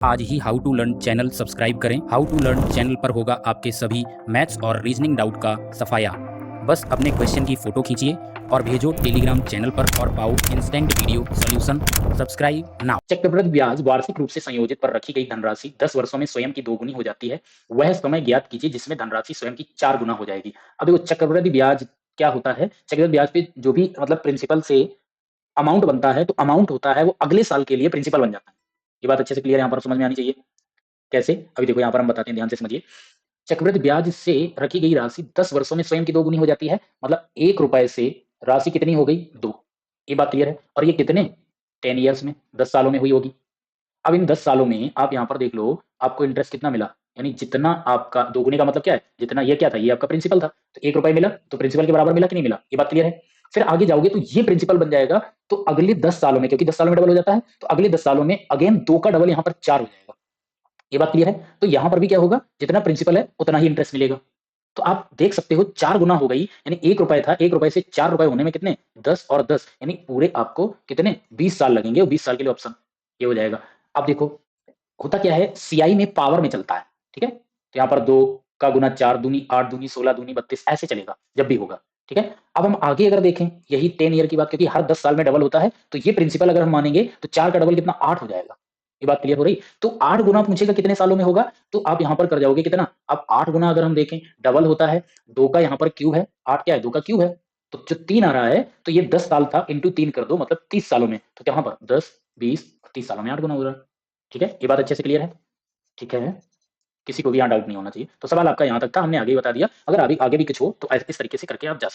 आज ही how to learn channel subscribe करें। हाउ टू लर्न चैनल पर होगा आपके सभी मैथ्स और रीजनिंग डाउट का सफाया। बस अपने क्वेश्चन की फोटो खींचिए और भेजो टेलीग्राम चैनल पर और पाओ instant video solution. Subscribe now. चक्रवृद्धि ब्याज वार्षिक रूप से संयोजित पर रखी गई धनराशि 10 वर्षों में स्वयं की दोगुनी हो जाती है। वह समय ज्ञात कीजिए जिसमें धनराशि स्वयं की 4 गुना हो जाएगी। अब देखो चक्रवृद्धि ब्याज क्या होता है। चक्रवृद्धि ब्याज पे जो भी मतलब प्रिंसिपल से अमाउंट बनता है तो अमाउंट होता है वो अगले साल के लिए प्रिंसिपल बन जाता है। ये बात अच्छे से क्लियर यहाँ पर समझ में आनी चाहिए। कैसे? अभी देखो यहाँ पर हम बताते हैं, ध्यान से समझिए। चक्रवृद्धि ब्याज से रखी गई राशि 10 वर्षों में स्वयं की दोगुनी हो जाती है। मतलब 1 रुपए से राशि कितनी हो गई? 2। ये बात क्लियर है। और ये कितने? 10 ईयर्स में, 10 सालों में हुई होगी। अब इन 10 सालों में आप यहाँ पर देख लो, आपको इंटरेस्ट कितना मिला? यानी जितना आपका दोगुने का मतलब क्या है? जितना ये क्या था? ये आपका प्रिंसिपल था। तो 1 रुपए मिला, तो प्रिंसिपल के बराबर मिला कि नहीं मिला? ये बात क्लियर है। फिर आगे जाओगे तो ये प्रिंसिपल बन जाएगा, तो अगले 10 सालों में, क्योंकि 10 सालों में डबल हो जाता है, तो अगले 10 सालों में अगेन 2 का डबल यहाँ पर 4 हो जाएगा। ये बात क्लियर है। तो यहां पर भी क्या होगा? जितना प्रिंसिपल है उतना ही इंटरेस्ट मिलेगा। तो आप देख सकते हो 4 गुना हो गई। यानी 1 रुपए था, 1 रुपए से 4 रुपए होने में कितने? 10 और 10, यानी पूरे आपको कितने? 20 साल लगेंगे। और 20 साल के लिए ऑप्शन ये हो जाएगा। अब देखो होता क्या है, सीआई में पावर में चलता है। ठीक है, तो यहाँ पर 2 का गुना 4 दूनी 8 दूनी 16 दूनी 32, ऐसे चलेगा जब भी होगा। ठीक है, अब हम आगे अगर देखें यही 10 ईयर की बात, क्योंकि हर 10 साल में डबल होता है, तो ये प्रिंसिपल अगर हम मानेंगे तो 4 का डबल कितना? 8 हो जाएगा। ये बात क्लियर हो रही? तो 8 गुना पूछेगा कितने सालों में होगा, तो आप यहाँ पर कर जाओगे कितना? अब 8 गुना अगर हम देखें, डबल होता है, 2 का यहाँ पर क्यूब है, 8 क्या है? 2 का क्यूब है। तो जो 3 आ रहा है, तो ये 10 साल था, इंटू 3 कर दो, मतलब 30 सालों में। तो यहाँ पर 10 20 30 सालों में 8 गुना हो रहा है। ठीक है, ये बात अच्छे से क्लियर है? ठीक है, किसी को भी यहाँ डाउट नहीं होना चाहिए। तो सवाल आपका यहाँ तक था, हमने आगे ही बता दिया। अगर आगे आगे भी कुछ हो तो इस तरीके से करके आप जा सकते हैं।